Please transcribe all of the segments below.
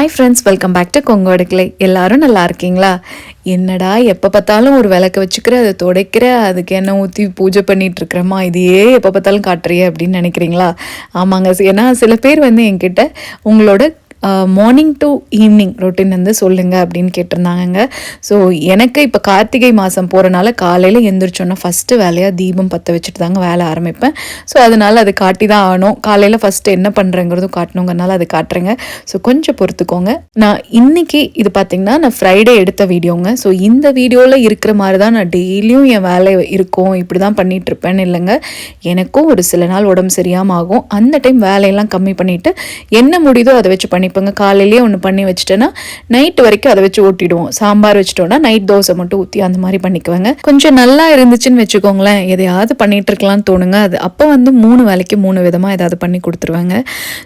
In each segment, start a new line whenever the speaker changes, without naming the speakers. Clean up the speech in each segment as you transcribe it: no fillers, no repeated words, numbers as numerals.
Hi friends, welcome back to கொங்கோடுக்கலை. எல்லாரும் நல்லா இருக்கீங்களா? என்னடா எப்போ பார்த்தாலும் ஒரு விளக்க வச்சுக்கிற, அதை துடைக்கிற, அதுக்கு எண்ணெய் ஊற்றி பூஜை பண்ணிட்டு இருக்கிறோமா, இதையே எப்போ பார்த்தாலும் காட்டுறியே அப்படின்னு நினைக்கிறீங்களா? ஆமாங்க. ஏன்னா சில பேர் வந்து என்கிட்ட உங்களோட மார்னிங் டு ஈவினிங் ரொட்டீன் வந்து சொல்லுங்கள் அப்படின்னு கேட்டிருந்தாங்கங்க. ஸோ எனக்கு இப்போ கார்த்திகை மாதம் போகிறனால காலையில் எழுந்திரிச்சோன்னா ஃபஸ்ட்டு வேலையாக தீபம் பற்ற வச்சுட்டு தாங்க வேலை ஆரம்பிப்பேன். ஸோ அதனால் அது காட்டி தான் ஆகணும். காலையில் ஃபஸ்ட்டு என்ன பண்ணுறேங்கிறதும் காட்டணுங்கிறனால அது காட்டுறேங்க. ஸோ கொஞ்சம் பொறுத்துக்கோங்க. நான் இன்றைக்கி இது பார்த்திங்கன்னா நான் ஃப்ரைடே எடுத்த வீடியோங்க. ஸோ இந்த வீடியோவில் இருக்கிற மாதிரி தான் நான் டெய்லியும் என் வேலை இருக்கும், இப்படி தான் பண்ணிகிட்ருப்பேன்னு இல்லைங்க. எனக்கும் ஒரு சில நாள் உடம்பு சரியாமல் ஆகும். அந்த டைம் வேலையெல்லாம் கம்மி பண்ணிவிட்டு என்ன முடியுதோ அதை வச்சு பண்ணிப்பேங்க. காலையிலேயே ஒன்று பண்ணி வச்சுட்டேன்னா நைட்டு வரைக்கும் அதை வச்சு ஓட்டிடுவோம். சாம்பார் வச்சுட்டோன்னா நைட் தோசை மட்டும் ஊற்றி அந்த மாதிரி பண்ணிக்குவேங்க. கொஞ்சம் நல்லா இருந்துச்சுன்னு வச்சுக்கோங்களேன், எதையாவது பண்ணிட்டு இருக்கலாம்னு தோணுங்க. அது அப்போ வந்து 3 வேலைக்கு 3 விதமாக ஏதாவது பண்ணி கொடுத்துருவாங்க.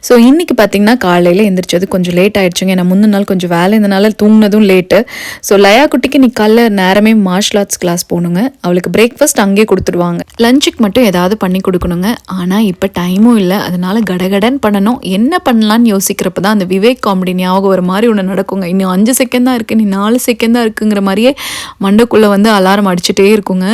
ஸோ இன்றைக்கி பார்த்திங்கன்னா காலையில் எந்திரிச்சது கொஞ்சம் லேட் ஆகிடுச்சுங்க. ஏன்னா முந்தின நாள் கொஞ்சம் வேலை இருந்தனால தூங்கினதும் லேட்டு. ஸோ லயா குட்டிக்கு நீ காலைல நேரமே மார்ஷல் ஆர்ட்ஸ் கிளாஸ் போகணுங்க. அவளுக்கு பிரேக்ஃபாஸ்ட் அங்கேயே கொடுத்துருவாங்க. லஞ்சுக்கு மட்டும் ஏதாவது பண்ணி கொடுக்கணுங்க. ஆனால் இப்போ டைமும் இல்லை, அதனால் கடகடன் பண்ணணும். என்ன பண்ணலான்னு யோசிக்கிறப்ப தான் அந்த விவேக் காமெடி ஞாபகம் ஒரு மாதிரி ஒன்று நடக்குங்க. இன்னும் 5 செகண்ட் தான் இருக்குது, நீ 4 செகண்ட் தான் இருக்குங்கிற மாதிரியே மண்டைக்குள்ளே வந்து அலாரம் அடிச்சுட்டே இருக்குங்க.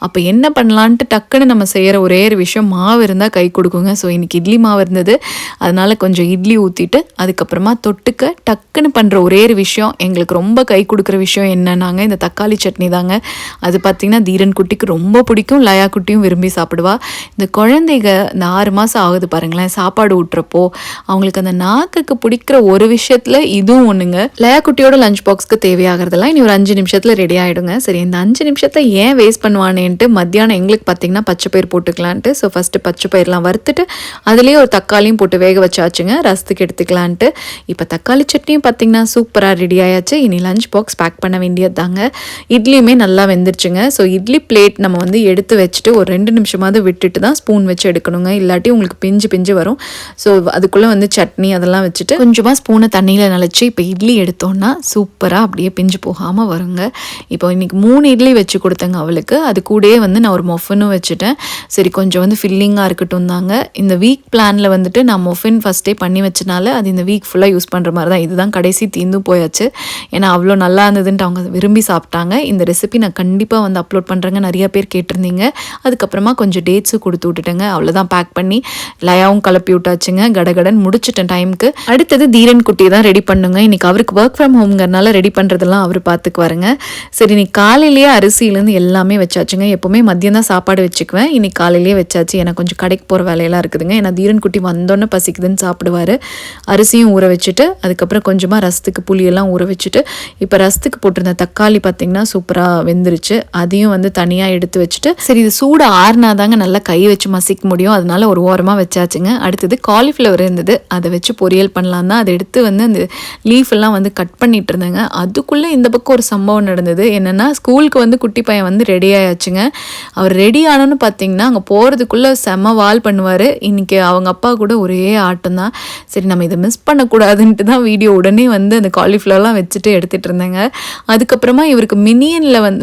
அப்போ என்ன பண்ணலான்ட்டு டக்குன்னு நம்ம செய்கிற ஒரே ஒரு விஷயம் மாவு இருந்தால் கை கொடுக்குங்க. ஸோ இன்றைக்கி இட்லி மாவு இருந்தது, அதனால் கொஞ்சம் இட்லி ஊற்றிட்டு அதுக்கப்புறமா தொட்டுக்க டக்குன்னு பண்ணுற ஒரே ஒரு விஷயம், எங்களுக்கு ரொம்ப கை கொடுக்குற விஷயம் என்னன்னாங்க இந்த தக்காளி சட்னி தாங்க. அது பார்த்திங்கன்னா தீரன் குட்டிக்கு ரொம்ப பிடிக்கும், லயா குட்டியும் விரும்பி சாப்பிடுவா. இந்த குழந்தைங்க இந்த 6 மாதம் ஆகுது பாருங்களேன், சாப்பாடு ஊட்டுறப்போ அவங்களுக்கு அந்த நாக்குக்கு பிடிக்கிற ஒரு விஷயத்தில் இதுவும் ஒன்றுங்க. லயா குட்டியோட லஞ்ச் பாக்ஸ்க்கு தேவையாகிறதெல்லாம் இனி ஒரு 5 நிமிஷத்தில் ரெடி ஆகிடுங்க. சரி, இந்த 5 நிமிஷத்தை ஏன் வேஸ்ட் பண்ணுவானேன்ட்டு மத்தியானம் எங்களுக்கு பார்த்திங்கன்னா பச்சை பயிர் போட்டுக்கலான்ட்டு, ஸோ ஃபஸ்ட்டு பச்சை பயிரெலாம் வறுத்துட்டு அதுலேயே ஒரு தக்காளியும் போட்டு வேக வச்சாச்சுங்க, ரசத்துக்கு எடுத்துக்கலான்ட்டு. இப்போ தக்காளி சட்னியும் பார்த்திங்கன்னா சூப்பராக ரெடி ஆயாச்சு. இனி லஞ்ச் பாக்ஸ் பேக் பண்ண வேண்டியது தாங்க. இட்லியுமே நல்லா வெந்துருச்சுங்க. ஸோ இட்லி பிளேட் நம்ம வந்து எடுத்து வச்சுட்டு ஒரு 2 நிமிஷமாவது விட்டுட்டு தான் ஸ்பூன் வச்சு எடுக்கணுங்க, இல்லாட்டி உங்களுக்கு பிஞ்சு வரும். ஸோ அதுக்குள்ளே வந்து சட்னி அதெல்லாம் வச்சுட்டு கொஞ்சமாக ஸ்பூனை தண்ணியில் நனைச்சி இப்போ இட்லி எடுத்தோன்னா சூப்பராக அப்படியே பிஞ்சு போகாமல் வருங்க. இப்போ இன்றைக்கி 3 இட்லி வச்சு கொடுத்தேங்க அவளுக்கு. அது கூடயே வந்து நான் ஒரு மொஃபினும் வச்சுட்டேன். சரி, கொஞ்சம் வந்து ஃபில்லிங்காக இருக்கட்டும் தாங்க. இந்த வீக் பிளானில் வந்துட்டு நான் மொஃபின் ஃபஸ்ட்டே பண்ணி வச்சனால அது இந்த வீக் ஃபுல்லாக யூஸ் பண்ணுற மாதிரி தான். இதுதான் கடைசி தீர்ந்து போயாச்சு. ஏன்னா அவ்வளோ நல்லா இருந்ததுன்ட்டு அவங்க விரும்பி சாப்பிட்டாங்க. இந்த ரெசிபி நான் கண்டிப்பாக வந்து அப்லோட் பண்ணுறேங்க, நிறைய பேர் கேட்டிருந்தீங்க. அதுக்கப்புறமா கொஞ்சம் டேட்ஸும் கொடுத்து விட்டுட்டேங்க. அவ்வளோதான், பேக் பண்ணி லயாவும் கிளப்பி விட்டாச்சுங்க. கடகடன் முடிச்சிட்டேன் டைமுக்கு. அடுத்தது தீரன் குட்டி தான் ரெடி பண்ணுங்க. இன்றைக்கி அவருக்கு ஒர்க் ஃப்ரம் ஹோம்ங்கிறனால ரெடி பண்ணுறதெல்லாம் அவர் பார்த்துக்குவாருங்க. சரி, இன்னைக்கு காலையிலேயே அரிசியிலேருந்து எல்லாமே வச்சாச்சுங்க. எப்போவுமே மதியம் தான் சாப்பாடு வச்சுக்குவேன், இன்னைக்கு காலையிலேயே வச்சாச்சு. எனக்கு கொஞ்சம் கடைக்கு போகிற வேலையெல்லாம் இருக்குதுங்க. ஏன்னா தீரன் குட்டி வந்தோன்னே பசிக்குதுன்னு சாப்பிடுவார். அரிசியும் ஊற வச்சுட்டு அதுக்கப்புறம் கொஞ்சமாக ரசத்துக்கு புளியெல்லாம் ஊற வச்சுட்டு இப்போ ரசத்துக்கு போட்டிருந்த தக்காளி பார்த்திங்கன்னா சூப்பராக வெந்துருச்சு. அதையும் வந்து தனியாக எடுத்து வச்சுட்டு சரி இது சூடு ஆறுனா தாங்க நல்லா கை வச்சு மசிக்க முடியும், அதனால ஒரு ஓரமாக வச்சாச்சுங்க. அடுத்தது காலிஃப்ளவர் இருந்தது, அதை வச்சு பொரியல் பண்ணலாம் தான். அதை எடுத்து வந்து அந்த லீஃப் எல்லாம் வந்து கட் பண்ணிட்டு இருந்தேங்க. அதுக்குள்ளே இந்த பக்கம் ஒரு சம்பவம் நடந்தது. என்னென்னா ஸ்கூலுக்கு வந்து குட்டி பையன் வந்து ரெடி ஆயாச்சுங்க. அவர் ரெடி ஆனோன்னு பார்த்தீங்கன்னா அங்கே போகிறதுக்குள்ளே செம்ம வால் பண்ணுவார். இன்றைக்கி அவங்க அப்பா கூட ஒரே ஆட்டம் தான். சரி, நம்ம இதை மிஸ் பண்ணக்கூடாதுன்ட்டு தான் வீடியோ உடனே வந்து அந்த காலிஃப்ளவர்லாம் வச்சுட்டு எடுத்துகிட்டு இருந்தேங்க. அதுக்கப்புறமா இவருக்கு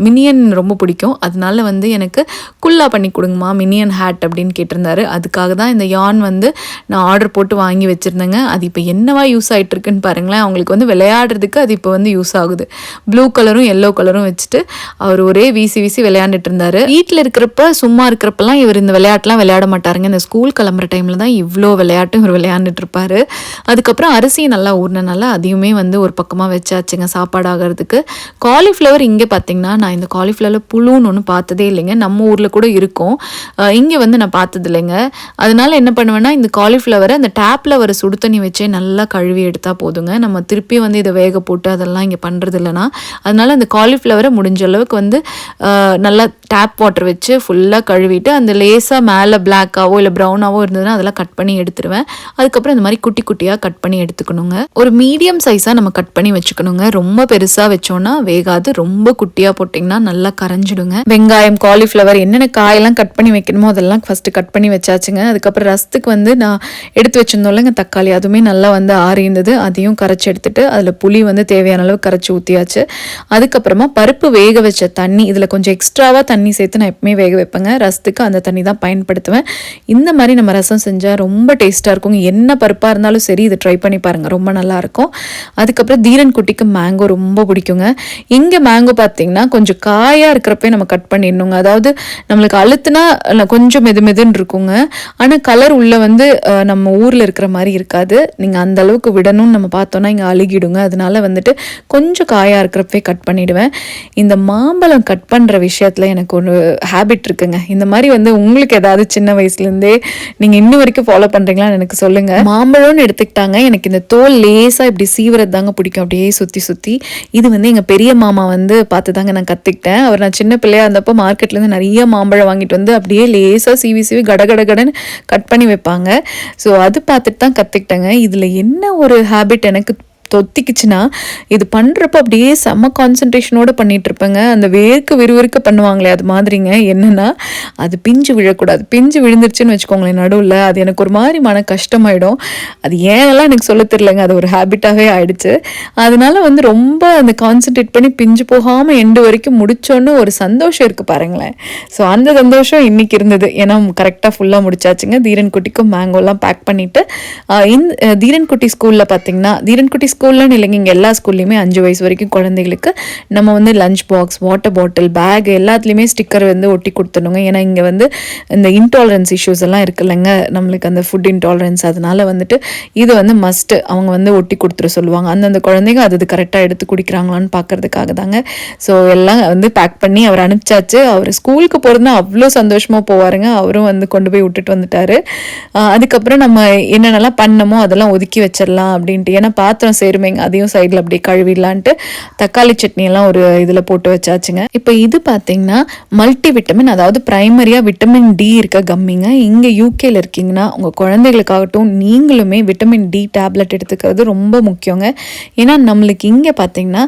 மினியன் ரொம்ப பிடிக்கும், அதனால வந்து எனக்கு குல்லா பண்ணி கொடுங்கம்மா மினியன் ஹேட் அப்படின்னு கேட்டிருந்தாரு. அதுக்காக தான் இந்த யான் வந்து நான் ஆர்டர் போட்டு வாங்கி வச்சுருந்தேங்க. அது இப்போ என்னவா யூஸ் ஆகிட்டு இருக்குன்னு பாருங்களேன். அவங்களுக்கு வந்து விளையாடுறதுக்கு அது இப்போ வந்து யூஸ் ஆகுது. ப்ளூ கலரும் எல்லோ கலரும் வச்சுட்டு அவர் ஒரே வீசி விளையாண்டுட்டு இருந்தார். வீட்டில் இருக்கிறப்ப சும்மா இருக்கிறப்பெல்லாம் இவர் இந்த விளையாட்டுலாம் விளையாட மாட்டாருங்க. இந்த ஸ்கூல் கிளம்புற டைமில் தான் இவ்வளோ விளையாட்டும் இவர் விளையாண்டுட்டு இருப்பார். அதுக்கப்புறம் அரிசி நல்லா ஊறினால அதையுமே வந்து ஒரு பக்கமாக வச்சாச்சுங்க சாப்பாடு ஆகிறதுக்கு. காலிஃப்ளவர் இங்கே பார்த்திங்கன்னா நான் இந்த காலிஃப்ளவர் புழுன்னு ஒன்று பார்த்ததே இல்லைங்க. நம்ம ஊரில் கூட இருக்கும், இங்கே வந்து நான் பார்த்தது இல்லைங்க. அதனால என்ன பண்ணுவேன்னா இந்த காலிஃப்ளவரை அந்த டேப்பில் வர சுடு தண்ணி வச்சே நல்லா கழுவி எடுத்தால் போதுங்க. நம்ம திருப்பி வந்து இதை வேக போட்டு அதெல்லாம் இங்கே பண்ணுறது இல்லைனா. அதனால் அந்த காலிஃப்ளவரை முடிஞ்ச அளவுக்கு வந்து நல்லா டேப் வாட்டர் வச்சு ஃபுல்லாக கழுவிட்டு அந்த லேஸாக மேலே பிளாக்காவோ இல்லை ப்ரௌனாவோ இருந்ததுன்னா அதெல்லாம் கட் பண்ணி எடுத்துருவேன். அதுக்கப்புறம் இந்த மாதிரி குட்டி குட்டியாக கட் பண்ணி எடுத்துக்கணுங்க. ஒரு மீடியம் சைஸாக நம்ம கட் பண்ணி வச்சுக்கணுங்க. ரொம்ப பெருசாக வச்சோன்னா வேகாது, ரொம்ப குட்டியாக போட்டிங்கன்னா நல்லா கரைஞ்சிடுங்க. வெங்காயம், காலிஃப்ளவர் என்னென்ன காயெல்லாம் கட் பண்ணி வைக்கணுமோ அதெல்லாம் ஃபஸ்ட்டு கட் பண்ணி வச்சாச்சுங்க. அதுக்கப்புறம் ரசத்துக்கு வந்து நான் எடுத்து வச்சுருந்தோம்லங்க தக்காளி, அதுவுமே நல்லா வந்து வந்து ஆறி இருந்தது, அதையும் கரைச்சி எடுத்துட்டு அதில் புளி வந்து தேவையான அளவு கரைச்சி ஊற்றியாச்சு. அதுக்கப்புறமா பருப்பு வேக வச்ச தண்ணி, இதில் கொஞ்சம் எக்ஸ்ட்ராவாக தண்ணி சேர்த்து நான் எப்பவுமே வேக வைப்பேங்க. ரசத்துக்கு அந்த தண்ணி தான் பயன்படுத்துவேன். இந்த மாதிரி நம்ம ரசம் செஞ்சால் ரொம்ப டேஸ்ட்டாக இருக்குங்க. என்ன பருப்பாக இருந்தாலும் சரி, இது ட்ரை பண்ணி பாருங்கள், ரொம்ப நல்லாயிருக்கும். அதுக்கப்புறம் தீரன் குட்டிக்கு மேங்கோ ரொம்ப பிடிக்குங்க. இங்கே மேங்கோ பார்த்தீங்கன்னா கொஞ்சம் காயாக இருக்கிறப்பே நம்ம கட் பண்ணிடணுங்க. அதாவது நம்மளுக்கு அழுத்துனா கொஞ்சம் மெதுன்னு இருக்குங்க. ஆனால் கலர் உள்ளே வந்து நம்ம ஊரில் இருக்கிற மாதிரி இருக்காது. நீங்கள் அந்த அளவுக்கு விடணும்னு நம்ம பார்த்தோன்னா இங்கே அழுகிடுங்க. அதனால வந்துட்டு கொஞ்சம் காயாக இருக்கிறப்பே கட் பண்ணிவிடுவேன். இந்த மாம்பழம் கட் பண்ணுற விஷயத்தில் எனக்கு ஒரு ஹேபிட் இருக்குங்க. இந்த மாதிரி வந்து உங்களுக்கு ஏதாவது சின்ன வயசுலேருந்தே நீங்கள் இன்னும் வரைக்கும் ஃபாலோ பண்ணுறீங்களான்னு எனக்கு சொல்லுங்கள். மாம்பழம்னு எடுத்துக்கிட்டாங்க, எனக்கு இந்த தோல் லேசாக இப்படி சீவுறது தாங்க பிடிக்கும், அப்படியே சுற்றி. இது வந்து எங்கள் பெரிய மாமா வந்து பார்த்து தாங்க நான் கற்றுக்கிட்டேன். அவர் நான் சின்ன பிள்ளையாக இருந்தப்போ மார்க்கெட்லேருந்து நிறைய மாம்பழம் வாங்கிட்டு வந்து அப்படியே லேசாக சீவி கடன்னு கட் பண்ணி வைப்பாங்க. ஸோ அது பார்த்துட்டு தான் கற்றுக்கிட்டேங்க. இதில் என்ன ஒரு ஹேபிட் எனக்கு தொத்திக்குச்சுன்னா, இது பண்ணுறப்ப அப்படியே செம்ம கான்சன்ட்ரேஷனோடு பண்ணிகிட்டு இருப்பேங்க. அந்த விறுவிறுக்க பண்ணுவாங்களே அது மாதிரிங்க. என்னென்னா அது பிஞ்சு விழக்கூடாது. பிஞ்சு விழுந்துருச்சுன்னு வச்சுக்கோங்களேன் நடுவில், அது எனக்கு ஒரு மாதிரி மன கஷ்டமாயிடும். அது ஏனெல்லாம் எனக்கு சொல்ல தெரியலங்க, அது ஒரு ஹேபிட்டாகவே ஆயிடுச்சு. அதனால வந்து ரொம்ப அந்த கான்சன்ட்ரேட் பண்ணி பிஞ்சு போகாமல் எண்டு வரைக்கும் முடிச்சோன்னு ஒரு சந்தோஷம் இருக்குது பாருங்களேன். ஸோ அந்த சந்தோஷம் இன்றைக்கி இருந்தது. ஏன்னா கரெக்டாக ஃபுல்லாக முடிச்சாச்சுங்க. தீரன் குட்டிக்கும் மேங்கோலாம் பேக் பண்ணிவிட்டு இந்த தீரன் குட்டி ஸ்கூலில் பார்த்தீங்கன்னா, தீரன் குட்டி ஸ்கூல்லன்னு இல்லைங்க, இங்கே எல்லா ஸ்கூல்லையுமே 5 வயசு வரைக்கும் குழந்தைகளுக்கு நம்ம வந்து lunch box, water bottle, bag எல்லாத்துலேயுமே ஸ்டிக்கர் வந்து ஒட்டி கொடுத்துடணுங்க. ஏன்னா இங்கே வந்து இந்த இன்டாலரன்ஸ் இஷ்யூஸ் எல்லாம் இருக்குல்லங்க, நம்மளுக்கு அந்த ஃபுட் இன்டாலரன்ஸ், அதனால வந்துட்டு இது வந்து மஸ்ட்டு அவங்க வந்து ஒட்டி கொடுத்துட சொல்லுவாங்க. அந்தந்த குழந்தைங்க அது கரெக்டாக எடுத்து குடிக்கிறாங்களான்னு பார்க்கறதுக்காக தாங்க. ஸோ எல்லாம் வந்து பேக் பண்ணி அவர் அனுப்பிச்சாச்சு. அவர் ஸ்கூலுக்கு போகிறதுனா அவ்வளோ சந்தோஷமாக போவாருங்க. அவரும் வந்து கொண்டு போய் விட்டுட்டு வந்துட்டார். அதுக்கப்புறம் நம்ம என்னென்னலாம் பண்ணமோ அதெல்லாம் ஒதுக்கி வச்சிடலாம் அப்படின்ட்டு. ஏன்னா பாத்திரம் சேருமேங்க, அதையும் சைடில் அப்படியே கழுவிடலான்ட்டு தக்காளி சட்னி எல்லாம் ஒரு இதில் போட்டு வச்சாச்சுங்க. இப்போ இது பார்த்தீங்கன்னா மல்டி விட்டமின், அதாவது பிரைமரியாக விட்டமின் டி இருக்க கம்மிங்க. இங்கே யூகேல இருக்கீங்கன்னா உங்கள் குழந்தைகளுக்காகட்டும் நீங்களுமே விட்டமின் டி டேப்லெட் எடுத்துக்கிறது ரொம்ப முக்கியங்க. ஏன்னா நம்மளுக்கு இங்கே பார்த்தீங்கன்னா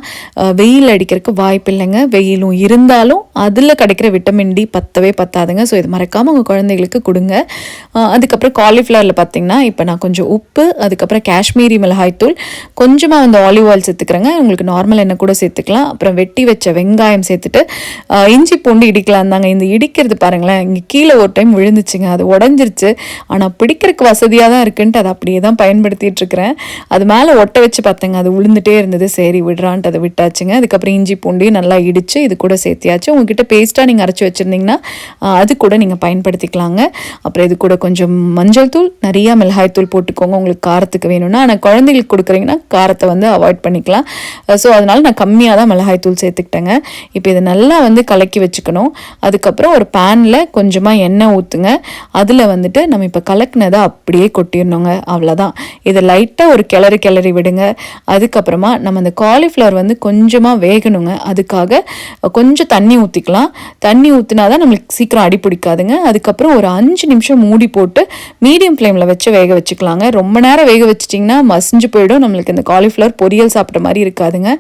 வெயில் அடிக்கிறதுக்கு வாய்ப்பு இல்லைங்க. வெயிலும் இருந்தாலும் அதில் கிடைக்கிற விட்டமின் டி பத்தாதுங்க. ஸோ இது மறக்காமல் உங்கள் குழந்தைகளுக்கு கொடுங்க. அதுக்கப்புறம் காலிஃப்ளவரில் பார்த்தீங்கன்னா இப்போ நான் கொஞ்சம் உப்பு, அதுக்கப்புறம் காஷ்மீரி மிளகாய்த்தூள், கொஞ்சமாக வந்து ஆலிவ் ஆயில் சேர்த்துக்கிறேங்க. உங்களுக்கு நார்மல் எண்ணெய் கூட சேர்த்துக்கலாம். அப்புறம் வெட்டி வச்ச வெங்காயம் சேர்த்துட்டு இஞ்சி பூண்டு இடிக்கலாம் தாங்க. இந்த இடிக்கிறது பாருங்களேன், இங்கே கீழே ஒரு டைம் விழுந்துச்சுங்க, அது உடஞ்சிருச்சு. ஆனால் பிடிக்கிறதுக்கு வசதியாக தான் இருக்குன்ட்டு அதை அப்படியே தான் பயன்படுத்திட்டு இருக்கிறேன். அது மேலே ஒட்ட வச்சு பார்த்தேங்க, அது விழுந்துட்டே இருந்தது. சரி விடுறான்ட்டு அதை விட்டாச்சுங்க. அதுக்கப்புறம் இஞ்சி பூண்டு நல்லா இடித்து இது கூட சேர்த்தியாச்சு. உங்ககிட்ட பேஸ்ட்டாக நீங்கள் அரைச்சி வச்சுருந்தீங்கன்னா அது கூட நீங்கள் பயன்படுத்திக்கலாங்க. அப்புறம் இது கூட கொஞ்சம் மஞ்சள் தூள், நிறையா மிளகாய் தூள் போட்டுக்கோங்க உங்களுக்கு காரத்துக்கு வேணும்னா. ஆனால் குழந்தைங்களுக்கு கொடுக்குறீங்கன்னா காரத்தை வந்து அவாய்ட் பண்ணிக்கலாம். ஸோ அதனால் நான் கம்மியாக தான் மிளகாய் தூள் சேர்த்துக்கிட்டேங்க. இப்போ இதை நல்லா வந்து கலக்கி வச்சுக்கணும். அதுக்கப்புறம் ஒரு பேனில் கொஞ்சமாக எண்ணெய் ஊற்றுங்க. அதில் வந்துட்டு நம்ம இப்போ கலக்கினதை அப்படியே கொட்டிடணுங்க. அவ்வளோதான். இதை லைட்டாக ஒரு கிளறி விடுங்க. அதுக்கப்புறமா நம்ம அந்த காலிஃப்ளவர் வந்து கொஞ்சமாக வேகணுங்க. அதுக்காக கொஞ்சம் தண்ணி ஊற்றிக்கலாம். தண்ணி ஊற்றினா தான் நம்மளுக்கு சீக்கிரம் அடி பிடிக்காதுங்க. அதுக்கப்புறம் ஒரு 5 நிமிஷம் மூடி போட்டு மீடியம் ஃப்ளேமில் வச்சு வேக வச்சுக்கலாங்க. ரொம்ப நேரம் வேக வச்சிட்டிங்கன்னா மசிஞ்சு போயிடும், நம்மளுக்கு இந்த காலிஃப்ளவர் பொரியல் சாப்பிட்ற மாதிரி இருக்காதுங்க.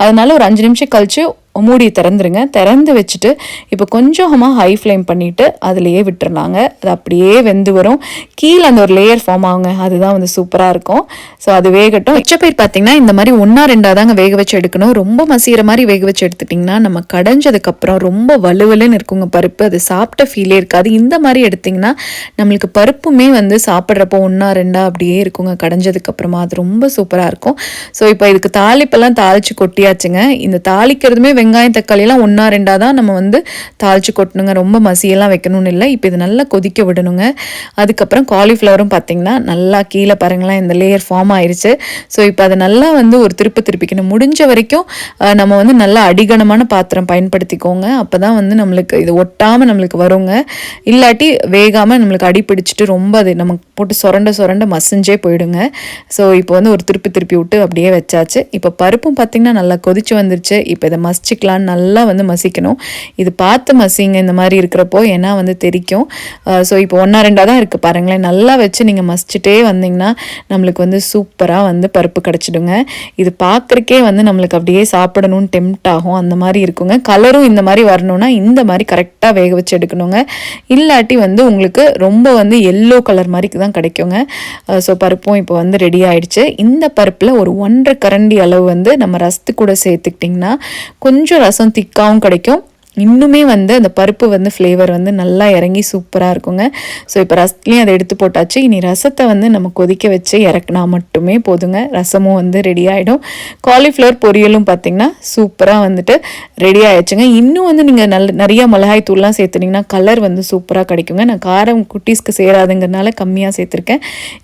அதனால ஒரு 5 நிமிஷம் கழிச்சு மூடி திறந்துருங்க. திறந்து வச்சுட்டு இப்போ கொஞ்சமாக ஹை ஃப்ளேம் பண்ணிவிட்டு அதிலையே விட்டுருலாங்க. அது அப்படியே வெந்து வரும். கீழே அந்த ஒரு லேயர் ஃபார்ம் ஆகுங்க, அதுதான் வந்து சூப்பராக இருக்கும். ஸோ அது வேகட்டும். பயிர் பார்த்தீங்கன்னா இந்த மாதிரி 1-2 தாங்க வேக வச்சு எடுக்கணும். ரொம்ப மசிகிற மாதிரி வேக வச்சு எடுத்துட்டிங்கன்னா நம்ம கடைஞ்சதுக்கப்புறம் ரொம்ப வலுவலுன்னு இருக்குங்க பருப்பு, அது சாப்பிட்ட ஃபீலே இருக்காது. இந்த மாதிரி எடுத்திங்கன்னா நம்மளுக்கு பருப்புமே வந்து சாப்பிட்றப்போ 1-2 அப்படியே இருக்குங்க கடைஞ்சதுக்கப்புறமா. அது ரொம்ப சூப்பராக இருக்கும். ஸோ இப்போ இதுக்கு தாளிப்பெல்லாம் தாளித்து கொட்டியாச்சுங்க. இந்த தாளிக்கிறதுமே வெங்காயம் தக்காளியெல்லாம் 1-2 தான் நம்ம வந்து தாளித்து கொட்டணுங்க. ரொம்ப மசியெல்லாம் வைக்கணும்னு இல்லை. இப்போ இது நல்லா கொதிக்க விடணுங்க. அதுக்கப்புறம் காலிஃப்ளவரும் பார்த்தீங்கன்னா நல்லா கீழே பாருங்களேன் இந்த லேயர் ஃபார்ம் ஆயிடுச்சு. ஸோ இப்போ அதை நல்லா வந்து ஒரு திருப்பிக்கணும். முடிஞ்ச வரைக்கும் நம்ம வந்து நல்லா அடிகனமான பாத்திரம் பயன்படுத்திக்கோங்க. அப்போ தான் வந்து நம்மளுக்கு இது ஒட்டாமல் நம்மளுக்கு வருங்க. இல்லாட்டி வேகாமல் நம்மளுக்கு அடி பிடிச்சிட்டு ரொம்ப அது நமக்கு போட்டு சுரண்ட மசிஞ்சே போயிடுங்க. ஸோ இப்போ வந்து ஒரு திருப்பி விட்டு அப்படியே வச்சாச்சு. இப்போ பருப்பும் பார்த்திங்கன்னா நல்லா கொதிச்சு வந்துருச்சு. இப்போ இதை மசிச்சுக்கலான்னு நல்லா வந்து மசிக்கணும். இது பார்த்து மசிங்க இந்த மாதிரி இருக்கிறப்போ, ஏன்னா வந்து தெரிக்கும். ஸோ இப்போ 1-2 தான் இருக்குது பாருங்களேன். நல்லா வச்சு நீங்கள் மசிச்சுட்டே வந்தீங்கன்னா நம்மளுக்கு வந்து சூப்பராக வந்து பருப்பு கிடச்சிடுங்க. இது பார்க்குறக்கே வந்து நம்மளுக்கு அப்படியே சாப்பிடணும்னு டெம்ட் ஆகும், அந்த மாதிரி இருக்குங்க. கலரும் இந்த மாதிரி வரணும்னா இந்த மாதிரி கரெக்டாக வேக வச்சு எடுக்கணுங்க. இல்லாட்டி வந்து உங்களுக்கு ரொம்ப வந்து எல்லோ கலர் மாதிரி தான் தான் கிடைக்குங்க. ஸோ பருப்பும் இப்போ வந்து ரெடி ஆயிடுச்சு. இந்த பருப்பில் ஒரு 1.5 கரண்டி அளவு வந்து நம்ம ரசத்து கூட சேர்த்துக்கிட்டிங்கன்னா கொஞ்சம் ரசம் திக்காகவும் கிடைக்கும். இன்னுமே வந்து அந்த பருப்பு வந்து ஃப்ளேவர் வந்து நல்லா இறங்கி சூப்பராக இருக்குங்க. ஸோ இப்போ ரசத்துலேயும் அதை எடுத்து போட்டாச்சு. இனி ரசத்தை வந்து நம்ம கொதிக்க வச்சு இறக்குனா மட்டுமே போதுங்க. ரசமும் வந்து ரெடி ஆகிடும். காலிஃப்ளவர் பொரியலும் பார்த்திங்கன்னா சூப்பராக வந்துட்டு ரெடி ஆகிடுச்சுங்க. இன்னும் வந்து நீங்கள் நிறையா மிளகாய் தூள்லாம் சேர்த்துனிங்கன்னா கலர் வந்து சூப்பராக கிடைக்குங்க. நான் காரம் குட்டீஸ்க்கு சேராதுங்கிறதுனால கம்மியாக சேர்த்துருக்கேன்.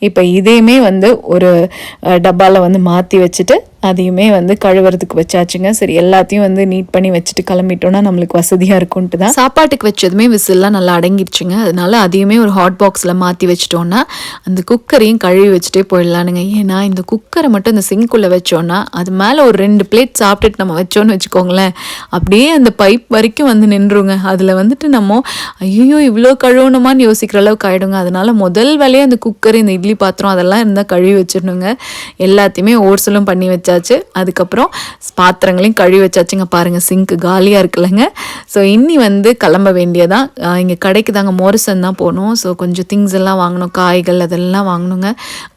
இப்போ இதையுமே வந்து ஒரு டப்பாவில் வந்து மாற்றி வச்சுட்டு அதையுமே வந்து கழுவுறதுக்கு வச்சாச்சுங்க. சரி, எல்லாத்தையும் வந்து நீட் பண்ணி வச்சுட்டு கிளம்பிட்டோன்னா நம்மளுக்கு வசதியாக இருக்கும்ட்டு தான். சாப்பாட்டுக்கு வச்சதுமே விசில்லாம் நல்லா அடங்கிடுச்சுங்க. அதனால அதையுமே ஒரு ஹாட் பாக்ஸில் மாற்றி வச்சிட்டோன்னா அந்த குக்கரையும் கழுவி வச்சுட்டே போயிடலானுங்க. ஏன்னா இந்த குக்கரை மட்டும் இந்த சிங்க்குள்ளே வச்சோன்னா அது மேலே ஒரு 2 பிளேட் சாப்பிட்டுட்டு நம்ம வச்சோன்னு வச்சுக்கோங்களேன், அப்படியே அந்த பைப் வரைக்கும் வந்து நின்றுங்க. அதில் வந்துட்டு நம்ம ஐயோ இவ்வளோ கழுவணுமான்னு யோசிக்கிற அளவுக்கு ஆகிடுங்க. அதனால முதல் வேலையே அந்த குக்கர், இந்த இட்லி பாத்திரம் அதெல்லாம் இருந்தால் கழுவி வச்சிடணுங்க. எல்லாத்தையுமே ஓர்சலும் பண்ணி வச்சாச்சு. அதுக்கப்புறம் பாத்திரங்களையும் கழுவி வச்சாச்சுங்க. பாருங்கள், சிங்க்கு காலியாக இருக்குல்லங்க. ஸோ இன்னி வந்து கிளம்ப வேண்டியதான். இங்கே கடைக்கு தாங்க மோரிசன் தான் போகணும். ஸோ கொஞ்சம் திங்ஸ் எல்லாம் வாங்கணும், காய்கள் அதெல்லாம் வாங்கணுங்க.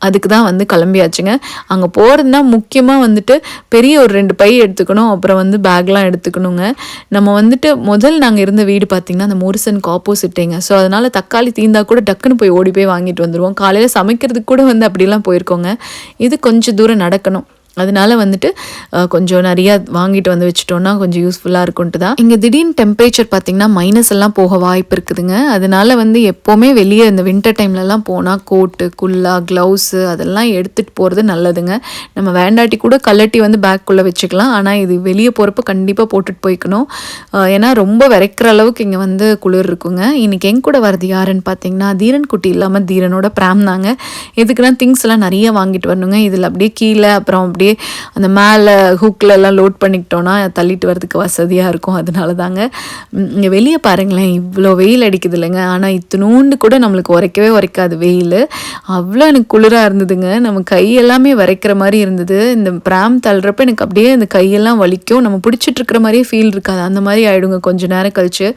அதுக்கு தான் வந்து கிளம்பியாச்சுங்க. அங்கே போகிறதுனா முக்கியமாக வந்துட்டு பெரிய ஒரு 2 பை எடுத்துக்கணும். அப்புறம் வந்து பேக்லாம் எடுத்துக்கணுங்க. நம்ம வந்துட்டு முதல் நாங்கள் இருந்த வீடு பார்த்திங்கன்னா அந்த மோரிசனுக்கு ஆப்போசிட்டேங்க. ஸோ அதனால் தக்காளி தீந்தா கூட டக்குன்னு போய் ஓடி போய் வாங்கிட்டு வந்துடுவோம். காலையில் சமைக்கிறதுக்கு கூட வந்து அப்படிலாம் போயிருக்கோங்க. இது கொஞ்சம் தூரம் நடக்கணும். அதனால வந்துட்டு கொஞ்சம் நிறையா வாங்கிட்டு வந்து வச்சுட்டோன்னா கொஞ்சம் யூஸ்ஃபுல்லாக இருக்கும்ட்டு தான். இங்கே திடீர்னு டெம்பரேச்சர் பார்த்திங்கன்னா மைனஸ் எல்லாம் போக வாய்ப்பு இருக்குதுங்க. அதனால வந்து எப்போவுமே வெளியே இந்த வின்டர் டைம்லலாம் போனால் கோட்டு, குல்லா, க்ளவுஸு அதெல்லாம் எடுத்துகிட்டு போகிறது நல்லதுங்க. நம்ம வேண்டாட்டி கூட கல்லட்டி வந்து பேக்குள்ளே வச்சுக்கலாம். ஆனால் இது வெளியே போகிறப்ப கண்டிப்பாக போட்டுட்டு போய்க்கணும். ஏன்னா ரொம்ப விரைக்கிற அளவுக்கு இங்கே வந்து குளிர் இருக்குங்க. இன்றைக்கி எங்க கூட வரது யாருன்னு பார்த்தீங்கன்னா தீரன் குட்டி இல்லாமல் தீரனோட பிராம் தாங்க. இதுக்குன்னா திங்ஸ் எல்லாம் நிறைய வாங்கிட்டு வரணுங்க. இதில் அப்படியே கீழே அப்புறம் அப்படியே அந்த மேலே ஹூக்கில் எல்லாம் லோட் பண்ணிக்கிட்டோன்னா தள்ளிட்டு வரதுக்கு வசதியாக இருக்கும். அதனால தாங்க. இங்கே வெளியே பாருங்களேன், இவ்வளோ வெயில் அடிக்குது இல்லைங்க. ஆனால் இத்தினூண்டு கூட நம்மளுக்கு உரைக்காது வெயில். அவ்வளோ எனக்கு குளிராக இருந்ததுங்க. நம்ம கையெல்லாமே வரைக்கிற மாதிரி இருந்தது. இந்த பிராம் தள்ளுறப்ப எனக்கு அப்படியே அந்த கையெல்லாம் வலிக்கும். நம்ம பிடிச்சிட்டு இருக்கிற மாதிரியே ஃபீல் இருக்காது, அந்த மாதிரி ஆகிடுங்க கொஞ்சம் நேரம் கழிச்சு.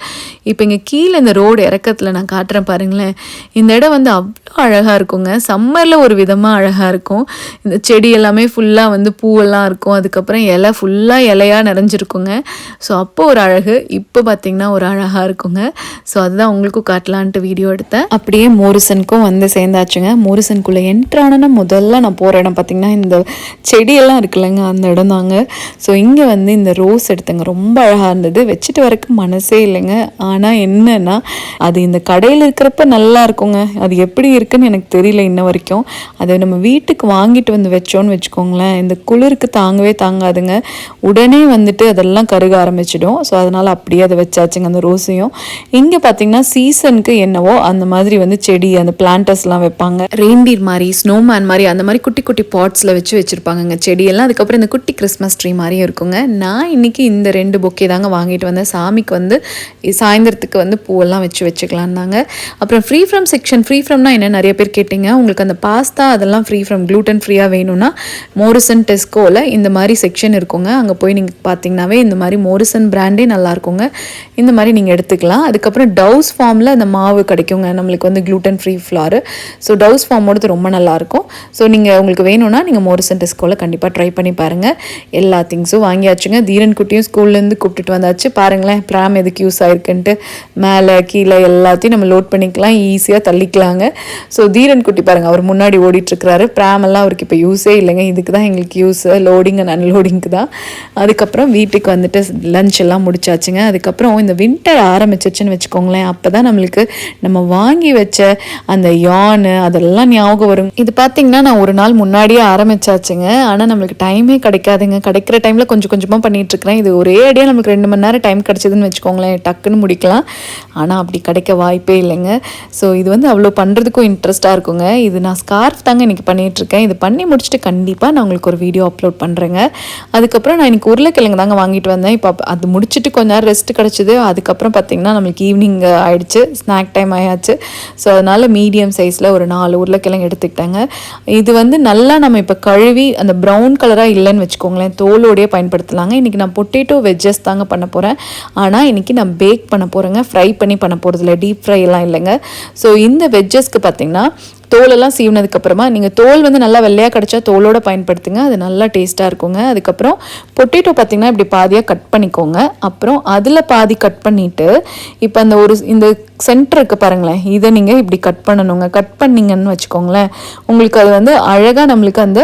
இப்போ இங்கே கீழே இந்த ரோடு இறக்கத்தில் நான் காட்டுறேன் பாருங்களேன். இந்த இடம் வந்து அவ்வளோ அழகாக இருக்குங்க. சம்மரில் ஒரு விதமாக அழகாக இருக்கும். இந்த செடி எல்லாமே ஃபுல்லாக வந்து பூவெல்லாம் இருக்கும். அதுக்கப்புறம் இலை ஃபுல்லாக இலையாக நிறைஞ்சிருக்குங்க. ஸோ அப்போ ஒரு அழகு, இப்போ பார்த்திங்கன்னா ஒரு அழகாக இருக்குங்க. ஸோ அதுதான் உங்களுக்கும் காட்டலான்ட்டு வீடியோ எடுத்தேன். அப்படியே மோரிசனுக்கும் வந்து சேர்ந்தாச்சுங்க. மோரிசனுக்குள்ளே என்ட்ரானா முதல்ல நான் போகிற இடம் பார்த்திங்கன்னா இந்த செடியெல்லாம் இருக்குல்லங்க, அந்த இடம் தாங்க. ஸோ இங்கே வந்து இந்த ரோஸ் எடுத்தேங்க. ரொம்ப அழகாக இருந்தது. வச்சுட்டு வரக்கு மனசே இல்லைங்க. ஆனால் என்னன்னா அது இந்த கடையில் இருக்கிறப்ப நல்லா இருக்குங்க. அது எப்படி இருக்குன்னு எனக்கு தெரியல இன்ன வரைக்கும். அதை நம்ம வீட்டுக்கு வாங்கிட்டு வந்து வச்சோன்னு வச்சுக்கோங்களேன், இந்த குளிருக்கு தாங்கவே தாங்காதுங்க. உடனே வந்துட்டு அதெல்லாம் கருக ஆரம்பிச்சிடும். ஸோ அதனால் அப்படியே அதை வச்சாச்சுங்க அந்த ரோஸையும். இங்கே பார்த்தீங்கன்னா சீசனுக்கு என்னவோ அந்த மாதிரி வந்து செடி, அந்த பிளான்டர்ஸ்லாம் வைப்பாங்க. ரெயின்டீர் மாதிரி, ஸ்னோமேன் மாதிரி, அந்த மாதிரி குட்டி குட்டி பாட்ஸில் வச்சுருப்பாங்கங்க செடியெல்லாம். அதுக்கப்புறம் இந்த குட்டி கிறிஸ்மஸ் ட்ரீ மாதிரியும் இருக்குங்க. நான் இன்றைக்கி இந்த 2 பொக்கே தாங்க வாங்கிட்டு வந்தேன். சாமிக்கு வந்து சாயந்தரத்துக்கு வந்து பூவெல்லாம் வச்சுக்கலான்னாங்க. அப்புறம் ஃப்ரீ ஃப்ரம் செக்ஷன். ஃப்ரீ ஃப்ரம்னா என்ன நிறைய பேர் கேட்டிங்க. உங்களுக்கு அந்த பாஸ்தா அதெல்லாம் ஃப்ரீ ஃப்ரம் க்ளூட்டன் ஃப்ரீயாக வேணும்னா மோரிசன் டெஸ்கோவில் இந்த மாதிரி செக்ஷன் இருக்குங்க. அங்கே போய் நீங்கள் பார்த்தீங்கன்னாவே இந்த மாதிரி மோரிசன் பிராண்டே நல்லாயிருக்குங்க. இந்த மாதிரி நீங்கள் எடுத்துக்கலாம். அதுக்கப்புறம் டவுஸ் ஃபார்மில் அந்த மாவு கிடைக்குங்க நம்மளுக்கு வந்து க்ளூட்டன் ஃப்ரீ ஃப்ளார். ஸோ டவுஸ் ஃபார்மோடது ரொம்ப நல்லாயிருக்கும். ஸோ நீங்கள் உங்களுக்கு வேணும்னா நீங்கள் மோரிசன் டெஸ்கோவில் கண்டிப்பாக ட்ரை பண்ணி பாருங்கள். எல்லா திங்ஸும் வாங்கியாச்சுங்க. தீரன் குட்டியும் ஸ்கூல்லேருந்து கூப்பிட்டுட்டு வந்தாச்சு. பாருங்களேன் பிராம் எதுக்கு யூஸ் ஆகிருக்குன்ட்டு. மேலே கீழே எல்லாத்தையும் நம்ம லோட் பண்ணிக்கலாம், ஈஸியாக தள்ளிக்கலாங்க. ஸோ தீரன் குட்டி பாருங்கள், அவர் முன்னாடி ஓடிட்டுருக்கிறாரு. பிராம் எல்லாம் அவருக்கு இப்போ யூஸே இல்லைங்க. இதுக்கு தான் எங்களுக்கு யூஸ், லோடிங் அண்ட் அன்லோடிங்க்கு தான். அதுக்கப்புறம் வீட்டுக்கு வந்துட்டு லஞ்ச் எல்லாம் முடிச்சாச்சுங்க. அதுக்கப்புறம் இந்த வின்டர் ஆரம்பிச்சிச்சுன்னு வச்சுக்கோங்களேன், அப்போ தான் நம்மளுக்கு நம்ம வாங்கி வச்ச அந்த யானு அதெல்லாம் ஞாபகம் வரும். இது பார்த்திங்கன்னா நான் ஒரு நாள் முன்னாடியே ஆரம்பிச்சாச்சுங்க. ஆனால் நம்மளுக்கு டைமே கிடைக்காதுங்க. கிடைக்கிற டைமில் கொஞ்சம் கொஞ்சமாக பண்ணிகிட்ருக்கிறேன். இது ஒரே அடியாக நமக்கு 2 மணி நேரம் டைம் கிடச்சிதுன்னு வச்சுக்கோங்களேன், டக்குன்னு முடிக்கலாம். ஆனால் அப்படி கிடைக்க வாய்ப்பே இல்லைங்க. ஸோ இது வந்து அவ்வளோ பண்ணுறதுக்கும் இன்ட்ரெஸ்ட்டாக இருக்குங்க. இது நான் ஸ்கார்ஃப் தாங்க இன்றைக்கி பண்ணிகிட்ருக்கேன். இது பண்ணி முடிச்சுட்டு கண்டிப்பாக நான் உங்களுக்கு ஒரு வீடியோ அப்லோட் பண்ணுறேங்க. அதுக்கப்புறம் நான் இன்றைக்கி உருளைக்கிழங்கு தாங்க வாங்கிட்டு வந்தேன். இப்போ அது முடிச்சுட்டு கொஞ்ச நேரம் ரெஸ்ட் கிடச்சிது. அதுக்கப்புறம் பார்த்திங்கன்னா நம்மளுக்கு ஈவினிங் ஆகிடுச்சு, ஸ்நாக் டைம் ஆயாச்சு. ஸோ அதனால் மீடியம் சைஸில் ஒரு 4 உருளைக்கிழங்கு எடுத்துக்கிட்டாங்க. இது வந்து நல்லா நம்ம இப்போ கழுவி அந்த ப்ரௌன் கலராக இல்லைன்னு வச்சுக்கோங்களேன், தோலோடையே பயன்படுத்தலாங்க. இன்றைக்கி நான் பொட்டேட்டோ வெஜ்ஜஸ் தாங்க பண்ண போகிறேன். ஆனால் இன்றைக்கி நான் பேக் பண்ண போகிறேங்க. ஃப்ரை பண்ணி பண்ண போகிறதில்ல, டீப் ஃப்ரை எல்லாம் இல்லைங்க. ஸோ இந்த வெஜ்ஜஸ்க்கு பார்த்திங்கன்னா தோலெல்லாம் சீவினதுக்கப்புறமா நீங்கள் தோல் வந்து நல்லா வெள்ளையாக கிடச்சா தோலோட பயன்படுத்துங்க, அது நல்லா டேஸ்ட்டாக இருக்குங்க. அதுக்கப்புறம் பொட்டேட்டோ பார்த்திங்கன்னா இப்படி பாதியாக கட் பண்ணிக்கோங்க. அப்புறம் அதில் பாதி கட் பண்ணிவிட்டு இப்போ அந்த இந்த சென்டர் இருக்குது பாருங்களேன், இதை நீங்கள் இப்படி கட் பண்ணணுங்க. கட் பண்ணிங்கன்னு வச்சுக்கோங்களேன், உங்களுக்கு அது வந்து அழகாக நம்மளுக்கு அந்த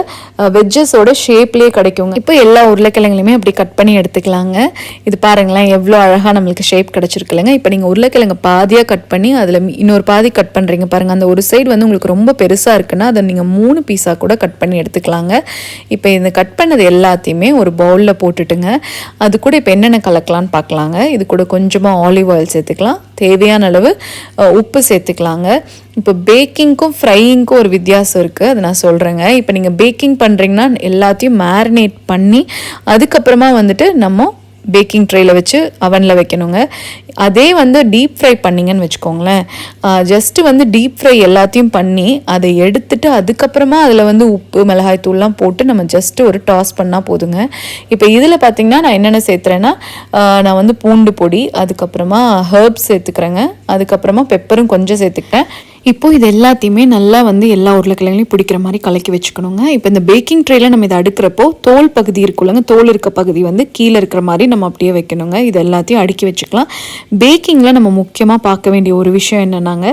வெஜ்ஜஸோட ஷேப்லேயே கிடைக்குங்க. இப்போ எல்லா உருளைக்கிழங்குலையுமே அப்படி கட் பண்ணி எடுத்துக்கலாங்க. இது பாருங்களேன் எவ்வளோ அழகாக நம்மளுக்கு ஷேப் கிடச்சிருக்குல்லங்க. இப்போ நீங்கள் உருளைக்கிழங்கு பாதியாக கட் பண்ணி அதில் இன்னொரு பாதி கட் பண்ணுறீங்க பாருங்கள். அந்த ஒரு சைடு வந்து உங்களுக்கு ரொம்ப பெருசாக இருக்குன்னா அதை நீங்கள் 3 பீஸாக கூட கட் பண்ணி எடுத்துக்கலாங்க. இப்போ இந்த கட் பண்ணது எல்லாத்தையுமே ஒரு பவுலில் போட்டுட்டுங்க, அது கூட இப்போ என்னென்ன கலக்கலான்னு பார்க்கலாங்க. இது கூட கொஞ்சமாக ஆலிவ் ஆயில் சேர்த்துக்கலாம், தேவையான அளவு உப்பு சேர்த்துக்கலாங்க. இப்போ பேக்கிங்க்கும் ஃப்ரையிங்க்கும் ஒரு வித்தியாசம் இருக்குது, அது நான் சொல்கிறேங்க. இப்போ நீங்கள் பேக்கிங் பண்ணுறீங்கன்னா எல்லாத்தையும் மேரினேட் பண்ணி அதுக்கப்புறமா வந்துட்டு நம்ம பேக்கிங் ட்ரேயில் வச்சு அவனில் வைக்கணுங்க. அதே வந்து டீப் ஃப்ரை பண்ணிங்கன்னு வச்சுக்கோங்களேன், ஜஸ்ட்டு வந்து டீப் ஃப்ரை எல்லாத்தையும் பண்ணி அதை எடுத்துட்டு அதுக்கப்புறமா அதில் வந்து உப்பு மிளகாய் தூள்லாம் போட்டு நம்ம ஜஸ்ட்டு ஒரு டாஸ் பண்ணால் போதுங்க. இப்போ இதில் பார்த்திங்கன்னா நான் என்னென்ன சேர்த்துறேன்னா, நான் வந்து பூண்டு பொடி, அதுக்கப்புறமா ஹர்ப்ஸ் சேர்த்துக்கிறேங்க, அதுக்கப்புறமா பெப்பரும் கொஞ்சம் சேர்த்துக்கிட்டேன். இப்போது இது எல்லாத்தையுமே நல்லா வந்து எல்லா உருளைக்கிழங்குலையும் பிடிக்கிற மாதிரி கலக்கி வச்சுக்கணுங்க. இப்போ இந்த பேக்கிங் ட்ரேயில் நம்ம இதை அடுக்கிறப்போ தோல் பகுதி இருக்குல்லங்க, தோல் இருக்க பகுதி வந்து கீழே இருக்கிற மாதிரி நம்ம அப்படியே வைக்கணுங்க. இது எல்லாத்தையும் அடுக்கி வச்சுக்கலாம். பேக்கிங்கில் நம்ம முக்கியமாக பார்க்க வேண்டிய ஒரு விஷயம் என்னென்னாங்க,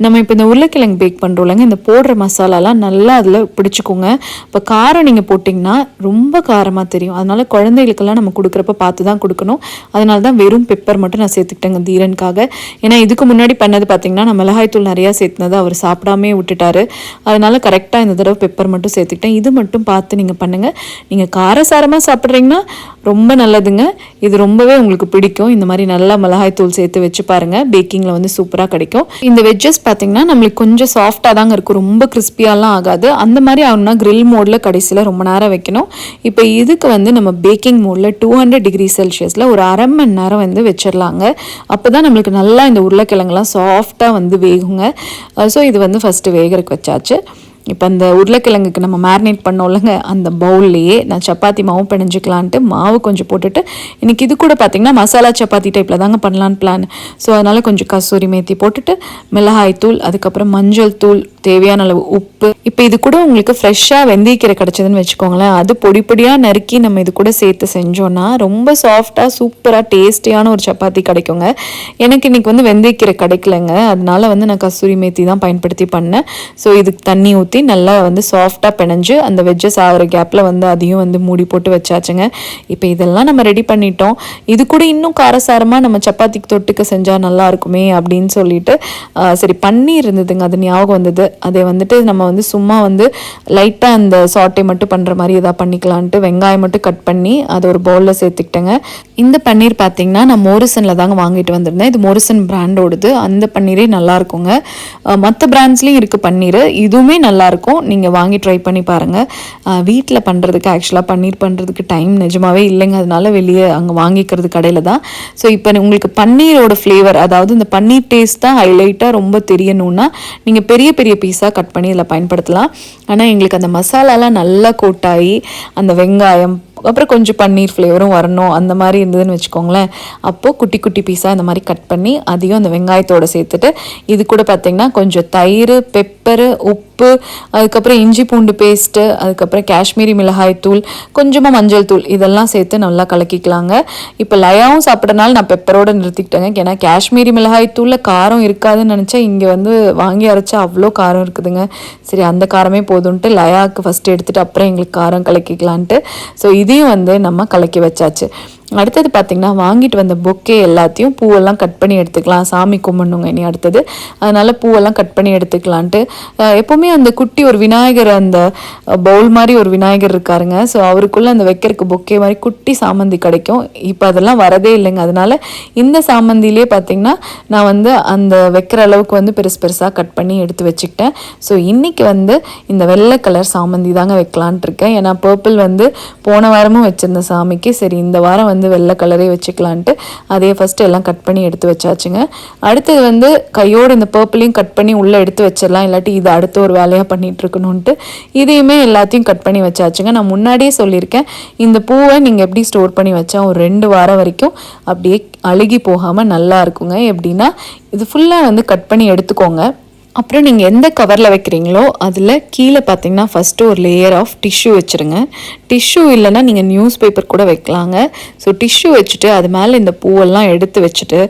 நம்ம இப்போ இந்த உருளைக்கிழங்கு பேக் பண்ணுறோம்லங்க, இந்த போடுற மசாலாலாம் நல்லா அதில் பிடிச்சிக்கோங்க. இப்போ காரம் நீங்கள் போட்டிங்கன்னா ரொம்ப காரமாக தெரியும், அதனால் குழந்தைகளுக்கெல்லாம் நம்ம கொடுக்குறப்ப பார்த்து தான் கொடுக்கணும். அதனால தான் வெறும் பெப்பர் மட்டும் நான் சேர்த்துக்கிட்டேங்க தீரனுக்காக. ஏன்னா இதுக்கு முன்னாடி பண்ணது பார்த்திங்கன்னா நான் மிளகாய் தூள் நிறையா அவர் சாப்பிடாமே விட்டுட்டாரு, அதனால கரெக்டாக இந்த தடவை பெப்பர் மட்டும் சேர்த்துக்கிட்டேன். இது மட்டும் பார்த்து நீங்கள் பண்ணுங்கள். நீங்கள் காரசாரமாக சாப்பிட்றீங்கன்னா ரொம்ப நல்லதுங்க, இது ரொம்பவே உங்களுக்கு பிடிக்கும். இந்த மாதிரி நல்லா மிளகாய் தூள் சேர்த்து வச்சு பாருங்கள், பேக்கிங்கில் வந்து சூப்பராக கிடைக்கும். இந்த வெஜ்ஜஸ் பார்த்திங்கன்னா நம்மளுக்கு கொஞ்சம் சாஃப்டாக தாங்க இருக்கும், ரொம்ப கிறிஸ்பியாலாம் ஆகாது. அந்த மாதிரி ஆகணும்னா கிரில் மோடில் கடைசியில் ரொம்ப நேரம் வைக்கணும். இப்போ இதுக்கு வந்து நம்ம பேக்கிங் மோடில் 200 டிகிரி செல்சியஸில் ஒரு அரை மணி நேரம் வந்து வச்சிடலாங்க. அப்போ தான் நம்மளுக்கு நல்லா இந்த உருளைக்கிழங்குலாம் சாஃப்டாக வந்து வேகுங்க. ஸோ இது வந்து ஃபஸ்ட்டு வேகறதுக்கு வச்சாச்சு. இப்போ அந்த உருளைக்கிழங்குக்கு நம்ம மேரினேட் பண்ணோம்லங்க, அந்த பவுல்லையே நான் சப்பாத்தி மாவு பிணைஞ்சிக்கலான்ட்டு மாவு கொஞ்சம் போட்டுட்டு, இன்றைக்கி இது கூட பார்த்திங்கன்னா மசாலா சப்பாத்தி டைப்பில் தாங்க பண்ணலான்னு பிளான். ஸோ அதனால் கொஞ்சம் கசூரி மேத்தி போட்டுட்டு, மிளகாய் தூள், அதுக்கப்புறம் மஞ்சள் தூள், தேவையான அளவு உப்பு. இப்போ இது கூட உங்களுக்கு ஃப்ரெஷ்ஷாக வெந்தயக்கீரை கிடச்சதுன்னு வச்சுக்கோங்களேன், அது பொடி பொடியாக நறுக்கி நம்ம இது கூட சேர்த்து செஞ்சோன்னா ரொம்ப சாஃப்டாக சூப்பராக டேஸ்டியான ஒரு சப்பாத்தி கிடைக்குங்க. எனக்கு இன்றைக்கி வந்து வெந்தயக்கீரை கிடைக்கலங்க, அதனால வந்து நான் கசூரி மேத்தி தான் பயன்படுத்தி பண்ணேன். ஸோ இதுக்கு தண்ணி ஊற்றி நல்லா வந்து சாஃப்டாக பிணைஞ்சு அந்த வெஜ்ஜஸ் ஆகிற கேப்பில் வந்து அதையும் வந்து மூடி போட்டு வச்சாச்சுங்க. இப்போ இதெல்லாம் நம்ம ரெடி பண்ணிட்டோம். இது கூட இன்னும் காரசாரமாக நம்ம சப்பாத்திக்கு தொட்டுக்க செஞ்சால் நல்லா இருக்குமே அப்படின்னு சொல்லிட்டு சரி பன்னீர் இருந்ததுங்க, அது ஞாபகம் வந்தது. அதை வந்துட்டு நம்ம வந்து சும்மா வந்து லைட்டாக அந்த சாட்டை மட்டும் பண்ணுற மாதிரி எதாவது பண்ணிக்கலான்ட்டு வெங்காயம் மட்டும் கட் பண்ணி அதை ஒரு பவுலில் சேர்த்துக்கிட்டேங்க. இந்த பன்னீர் பார்த்திங்கன்னா நான் மோரிசனில் தாங்க வாங்கிட்டு வந்திருந்தேன். இது மோரிசன் பிராண்டோடது. அந்த பன்னீரே நல்லாயிருக்குங்க. மற்ற பிராண்ட்ஸ்லேயும் இருக்குது பன்னீர், இதுவுமே நல்லாயிருக்கும். நீங்கள் வாங்கி ட்ரை பண்ணி பாருங்கள். வீட்டில் பண்ணுறதுக்கு ஆக்சுவலாக பன்னீர் பண்ணுறதுக்கு டைம் நிஜமாகவே இல்லைங்க, அதனால வெளியே அங்கே வாங்கிக்கிறது கடையில் தான். ஸோ இப்போ உங்களுக்கு பன்னீரோட ஃப்ளேவர், அதாவது இந்த பன்னீர் டேஸ்ட் தான் ஹைலைட்டாக ரொம்ப தெரியணும்னா நீங்கள் பெரிய பெரிய பீஸாக கட் பண்ணி இதில் பயன்படுத்தலாம். ஆனால் எங்களுக்கு அந்த மசாலாலாம் நல்லா கோட்டாகி அந்த வெங்காயம் அப்புறம் கொஞ்சம் பன்னீர் ஃப்ளேவரும் வரணும் அந்த மாதிரி இருந்ததுன்னு வச்சுக்கோங்களேன். அப்போது குட்டி குட்டி பீஸாக இந்த மாதிரி கட் பண்ணி அதையும் அந்த வெங்காயத்தோடு சேர்த்துட்டு, இது கூட பார்த்திங்கன்னா கொஞ்சம் தயிர், பெப்பரு, உப்பு, அதுக்கப்புறம் இஞ்சி பூண்டு பேஸ்ட்டு, அதுக்கப்புறம் காஷ்மீரி மிளகாய் தூள், கொஞ்சமாக மஞ்சள் தூள், இதெல்லாம் சேர்த்து நல்லா கலக்கிக்கலாங்க. இப்போ லயாவும் சாப்பிட்றனால நான் பெப்பரோடு நிறுத்திக்கிட்டேங்க. ஏன்னா காஷ்மீரி மிளகாய் தூளில் காரம் இருக்காதுன்னு நினச்சா இங்கே வந்து வாங்கி அரைச்சா அவ்வளோ காரம் இருக்குதுங்க. சரி அந்த காரமே போதும்ன்ட்டு லயாவுக்கு ஃபஸ்ட்டு எடுத்துகிட்டு அப்புறம் எங்களுக்கு காரம் கலக்கிக்கலான்ட்டு ஸோ இதையும் வந்து நம்ம கலக்கி வச்சாச்சு. அடுத்தது பார்த்திங்கன்னா வாங்கிட்டு வந்த பொக்கே எல்லாத்தையும் பூவெல்லாம் கட் பண்ணி எடுத்துக்கலாம், சாமி கும்பிடணுங்க இனி அடுத்தது, அதனால் பூவெல்லாம் கட் பண்ணி எடுத்துக்கலான்ட்டு எப்போவுமே அந்த குட்டி ஒரு விநாயகர் அந்த பவுல் மாதிரி ஒரு விநாயகர் இருக்காருங்க. ஸோ அவருக்குள்ளே அந்த வைக்கிறதுக்கு பொக்கே மாதிரி குட்டி சாமந்தி கிடைக்கும். இப்போ அதெல்லாம் வரதே இல்லைங்க, அதனால் இந்த சாமந்திலே பார்த்திங்கன்னா நான் வந்து அந்த வைக்கிற அளவுக்கு வந்து பெருசு பெருசாக கட் பண்ணி எடுத்து வச்சுக்கிட்டேன். ஸோ இன்றைக்கி வந்து இந்த வெள்ளை கலர் சாமந்தி தாங்க வைக்கலான்ட்டு இருக்கேன். ஏன்னா பர்பிள் வந்து போன வாரமும் வச்சுருந்த சாமிக்கு, சரி இந்த வாரம் வந்து வெள்ளை கலரே வச்சுக்கலான்ட்டு அதே ஃபஸ்ட்டு எல்லாம் கட் பண்ணி எடுத்து வச்சாச்சுங்க. அடுத்தது வந்து கையோடு இந்த பர்பிளையும் கட் பண்ணி உள்ளே எடுத்து வச்சிடலாம், இல்லாட்டி இது அடுத்த ஒரு வேலையாக பண்ணிகிட்டு இருக்கணும்ன்ட்டு இதையுமே எல்லாத்தையும் கட் பண்ணி வச்சாச்சுங்க. நான் முன்னாடியே சொல்லியிருக்கேன், இந்த பூவை நீங்கள் எப்படி ஸ்டோர் பண்ணி வச்சா ஒரு 2 வாரம் வரைக்கும் அப்படியே அழுகி போகாமல் நல்லா இருக்குங்க. எப்படின்னா இது ஃபுல்லாக வந்து கட் பண்ணி எடுத்துக்கோங்க. அப்புறம் நீங்கள் எந்த கவரில் வைக்கிறீங்களோ அதில் கீழே பார்த்தீங்கன்னா ஃபஸ்ட்டு ஒரு லேயர் ஆஃப் டிஷ்யூ வச்சுருங்க. டிஷ்யூ இல்லைன்னா நீங்கள் நியூஸ் பேப்பர் கூட வைக்கலாங்க. ஸோ டிஷ்யூ வச்சுட்டு அது மேலே இந்த பூவெல்லாம் எடுத்து வச்சுட்டு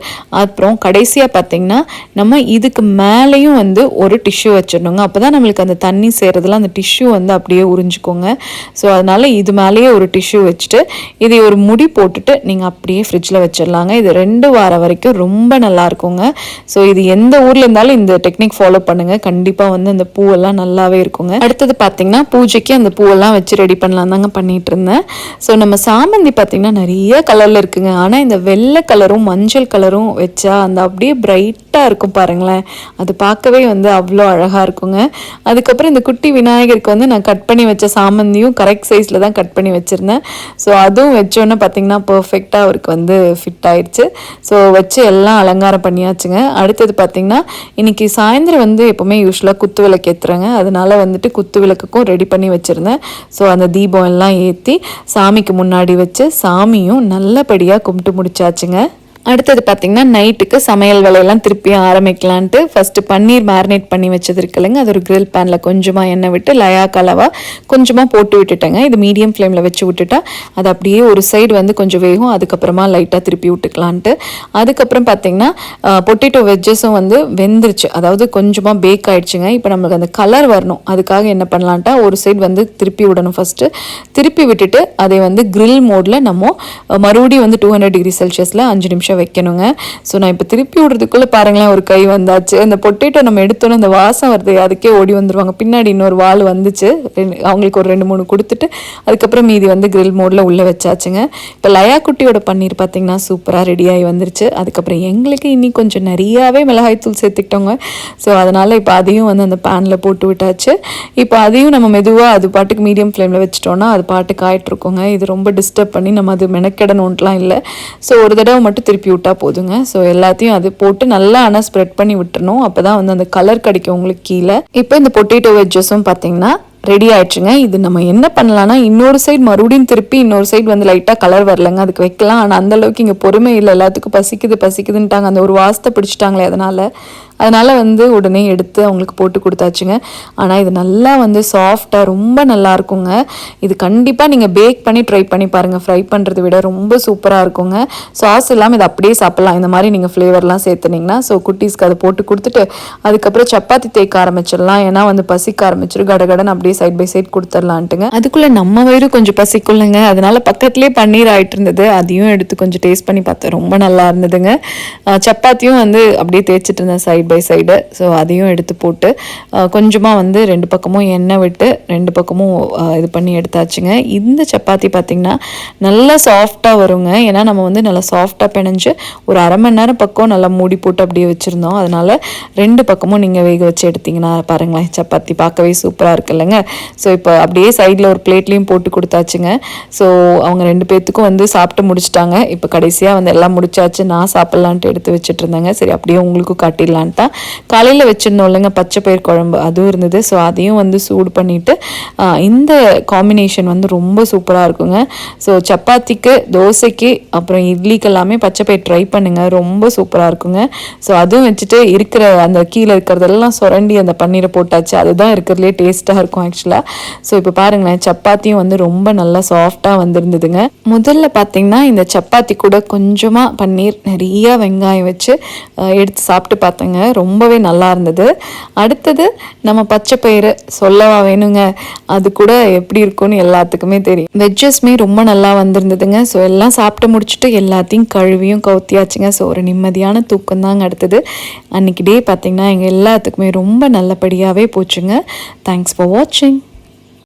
அப்புறம் கடைசியாக பார்த்தீங்கன்னா நம்ம இதுக்கு மேலேயும் வந்து ஒரு டிஷ்யூ வச்சிடணுங்க. அப்போ தான் நம்மளுக்கு அந்த தண்ணி சேர்றதுலாம் அந்த டிஷ்யூ வந்து அப்படியே உறிஞ்சிக்கோங்க. ஸோ அதனால் இது மேலேயே ஒரு டிஷ்யூ வச்சுட்டு இதை ஒரு முடி போட்டுட்டு நீங்கள் அப்படியே ஃப்ரிட்ஜில் வச்சிடலாங்க. இது 2 வாரம் வரைக்கும் ரொம்ப நல்லா இருக்குங்க. ஸோ இது எந்த ஊரில் இருந்தாலும் இந்த டெக்னிக் ஃபாலோ பண்ணுங்க. கண்டிப்பா வந்து அந்த பூவெல்லாம் நல்லாவே இருக்குங்க. அடுத்தது பாத்தீங்கன்னா பூஜைக்கு அந்த பூவெல்லாம் வச்சு ரெடி பண்ணலாம் தாங்க பண்ணிட்டு இருந்தேன். ஸோ நம்ம சாமந்தி பாத்தீங்கன்னா நிறைய கலர்ல இருக்குங்க. ஆனா இந்த வெள்ளை கலரும் மஞ்சள் கலரும் வச்சா அந்த அப்படியே பிரைட்டா இருக்கும் பாருங்களேன். அது பார்க்கவே வந்து அவ்வளோ அழகா இருக்குங்க. அதுக்கப்புறம் இந்த குட்டி விநாயகருக்கு வந்து நான் கட் பண்ணி வச்ச சாமந்தியும் கரெக்ட் சைஸ்ல தான் கட் பண்ணி வச்சிருந்தேன். ஸோ அதுவும் வச்சோன்னே பார்த்தீங்கன்னா பர்ஃபெக்டாக அவருக்கு வந்து ஃபிட் ஆயிடுச்சு. ஸோ வச்சு எல்லாம் அலங்காரம் பண்ணியாச்சுங்க. அடுத்தது பார்த்தீங்கன்னா இன்னைக்கு சாயந்தரம் வந்து எப்போவுமே யூஸ்வலாக குத்து விளக்கு ஏற்றுறாங்க. அதனால வந்துட்டு குத்து விளக்குக்கும் ரெடி பண்ணி வச்சுருந்தேன். ஸோ அந்த தீபம் எல்லாம் ஏற்றி சாமிக்கு முன்னாடி வச்சு சாமியும் நல்லபடியாக கும்பிட்டு முடிச்சாச்சுங்க. அடுத்தது பார்த்திங்கன்னா நைட்டுக்கு சமையல் வேலையெல்லாம் திருப்பியும் ஆரம்பிக்கலான்ட்டு ஃபஸ்ட்டு பன்னீர் மேரினேட் பண்ணி வச்சது இருக்குல்லைங்க, அது ஒரு கிரில் பேனில் கொஞ்சமாக எண்ணெய் விட்டு லயா கலவாக கொஞ்சமாக போட்டு விட்டுட்டேங்க. இது மீடியம் ஃப்ளேமில் வச்சு விட்டுட்டா அது அப்படியே ஒரு சைடு வந்து கொஞ்சம் வேகும். அதுக்கப்புறமா லைட்டாக திருப்பி விட்டுக்கலான்ட்டு அதுக்கப்புறம் பார்த்திங்கன்னா பொட்டேட்டோ வெஜ்ஜஸும் வந்து வெந்துருச்சு, அதாவது கொஞ்சமாக பேக் ஆகிடுச்சுங்க. இப்போ நம்மளுக்கு அந்த கலர் வரணும், அதுக்காக என்ன பண்ணலான்ட்டா ஒரு சைடு வந்து திருப்பி விடணும். ஃபஸ்ட்டு திருப்பி விட்டுட்டு அதை வந்து கிரில் மோடில் நம்ம மறுபடியும் வந்து 200 டிகிரி செல்சியஸில் 5 நிமிஷம் வைக்கணுங்க. ஸோ நான் இப்போ திருப்பி விடுறதுக்குள்ளே பாருங்களேன் ஒரு கை வந்தாச்சு. அந்த பொட்டேட்டோ நம்ம எடுத்தோன்னே அந்த வாசம் வருது, அதுக்கே ஓடி வந்துடுவாங்க. பின்னாடி இன்னொரு வால் வந்துச்சு, அவங்களுக்கு ஒரு 2-3 கொடுத்துட்டு அதுக்கப்புறம் மீதி வந்து கிரில் மோடில் உள்ளே வச்சாச்சுங்க. இப்போ லயா குட்டியோட பன்னீர் பார்த்தீங்கன்னா சூப்பராக ரெடியாகி வந்துருச்சு. அதுக்கப்புறம் எங்களுக்கு இன்னி கொஞ்சம் நிறையாவே மிளகாய்த்தூள் சேர்த்துக்கிட்டோங்க. ஸோ அதனால் இப்போ அதையும் வந்து அந்த பேனில் போட்டு விட்டாச்சு. இப்போ அதையும் நம்ம மெதுவாக அது பாட்டுக்கு மீடியம் ஃப்ளேமில் வச்சிட்டோன்னா அது பாட்டுக்கு ஆகிட்ருக்கோங்க. இது ரொம்ப டிஸ்டர்ப் பண்ணி நம்ம அது மெனக்கெடணுன்ட்டுலாம் இல்லை. ஸோ ஒரு தடவை மட்டும் திருப்பி விட்டா போதுங்க. ஸோ எல்லாத்தையும் அது போட்டு நல்லா ஆனால் ஸ்ப்ரெட் பண்ணி விட்டுறணும். அப்போ தான் வந்து அந்த கலர் கிடைக்கும் உங்களுக்கு கீழே. இப்போ இந்த பொட்டேட்டோ வெஜ்ஜஸும் பார்த்தீங்கன்னா ரெடி ஆயிடுச்சுங்க. இது நம்ம என்ன பண்ணலாம்னா இன்னொரு சைடு மறுபடியும் திருப்பி இன்னொரு சைடு வந்து லைட்டாக கலர் வரலங்க, அதுக்கு வைக்கலாம். ஆனால் அந்தளவுக்கு இங்கே பொறுமை இல்லை, எல்லாத்துக்கும் பசிக்குதுன்ட்டாங்க, அந்த ஒரு வாசத்தை பிடிச்சிட்டாங்களே அதனால் வந்து உடனே எடுத்து அவங்களுக்கு போட்டு கொடுத்தாச்சுங்க. ஆனால் இது நல்லா வந்து சாஃப்டாக ரொம்ப நல்லா இருக்குங்க. இது கண்டிப்பாக நீங்கள் பேக் பண்ணி ட்ரை பண்ணி பாருங்கள். ஃப்ரை பண்ணுறதை விட ரொம்ப சூப்பராக இருக்குங்க. சாஸ் இல்லாமல் இதை அப்படியே சாப்பிட்லாம், இந்த மாதிரி நீங்கள் ஃப்ளேவர்லாம் சேர்த்துனீங்கன்னா. ஸோ குட்டீஸ்க்கு அதை போட்டு கொடுத்துட்டு அதுக்கப்புறம் சப்பாத்தி தேய்க்க ஆரம்பிச்சிடலாம். ஏன்னா வந்து பசிக்க ஆரம்பிச்சிடும், கடகடன்னு அப்படியே சைட் பை சைட் கொடுத்துடலான்ட்டுங்க. அதுக்குள்ளே நம்ம வயிறு கொஞ்சம் பசிக்குள்ளங்க, அதனால பக்கத்துலேயே பன்னீர் ஆகிட்டு இருந்தது, அதையும் எடுத்து கொஞ்சம் டேஸ்ட் பண்ணி பார்த்தேன், ரொம்ப நல்லா இருந்ததுங்க. சப்பாத்தியும் வந்து அப்படியே தேய்ச்சிட்டு இருந்தேன் சைட் பை சைடு. ஸோ அதையும் எடுத்து போட்டு கொஞ்சமாக வந்து 2 பக்கமும் எண்ணெய் விட்டு 2 பக்கமும் இது பண்ணி எடுத்தாச்சுங்க. இந்த சப்பாத்தி பார்த்திங்கன்னா நல்லா சாஃப்டாக வருங்க. ஏன்னா நம்ம வந்து நல்லா சாஃப்டாக பிணைஞ்சு ஒரு 1/2 மணி நேரம் பக்கம் நல்லா மூடி போட்டு அப்படியே வச்சுருந்தோம். அதனால் 2 பக்கமும் நீங்கள் வேக வச்சு எடுத்திங்கன்னா பாருங்களேன், சப்பாத்தி பார்க்கவே சூப்பராக இருக்குல்லங்க. ஸோ இப்போ அப்படியே சைடில் ஒரு பிளேட்லேயும் போட்டு கொடுத்தாச்சுங்க. ஸோ அவங்க 2 பேர்த்துக்கும் வந்து சாப்பிட்டு முடிச்சிட்டாங்க. இப்போ கடைசியாக வந்து எல்லாம் முடிச்சாச்சு, நான் சாப்பிட்லான்ட்டு எடுத்து வச்சுட்டு இருந்தேங்க. சரி அப்படியே உங்களுக்கும் காட்டிடலான்ட்டு காலையில் வச்சுருந்தோம் இல்லைங்க பச்சை பயிர் குழம்பு, அதுவும் இருந்தது. ஸோ அதையும் வந்து சூடு பண்ணிவிட்டு இந்த காம்பினேஷன் வந்து ரொம்ப சூப்பராக இருக்குங்க. ஸோ சப்பாத்திக்கு, தோசைக்கு, அப்புறம் இட்லிக்கு எல்லாமே பச்சை பயிர் ட்ரை பண்ணுங்கள், ரொம்ப சூப்பராக இருக்குங்க. ஸோ அதுவும் வச்சுட்டு இருக்கிற அந்த கீழே இருக்கிறதெல்லாம் சுரண்டி அந்த பன்னீரை போட்டாச்சு, அதுதான் இருக்கிறதுலே டேஸ்ட்டாக இருக்கும் ஆக்சுவலாக. ஸோ இப்போ பாருங்களேன், சப்பாத்தியும் வந்து ரொம்ப நல்லா சாஃப்டாக வந்துருந்ததுங்க. முதல்ல பார்த்தீங்கன்னா இந்த சப்பாத்தி கூட கொஞ்சமாக பன்னீர், நிறைய வெங்காயம் வச்சு எடுத்து சாப்பிட்டு பார்த்தேங்க, ரொம்பவே நல்லா இருந்தது. அடுத்தது நம்ம பச்சை பயிறு சொல்லவா வேணுங்க, அது கூட எப்படி இருக்கும்னு எல்லாத்துக்குமே தெரியும். வெஜ்ஜஸ்மே ரொம்ப நல்லா வந்திருந்ததுங்க. ஸோ எல்லாம் சாப்பிட்டு முடிச்சுட்டு எல்லாத்தையும் கழுவியும் கவுத்தியாச்சுங்க. ஸோ ஒரு நிம்மதியான தூக்கம் தாங்க அடுத்தது. அன்றைக்கி டே பார்த்திங்கன்னா எங்கள் எல்லாத்துக்குமே ரொம்ப நல்லபடியாகவே போச்சுங்க. தேங்க்ஸ் ஃபார் வாட்சிங்.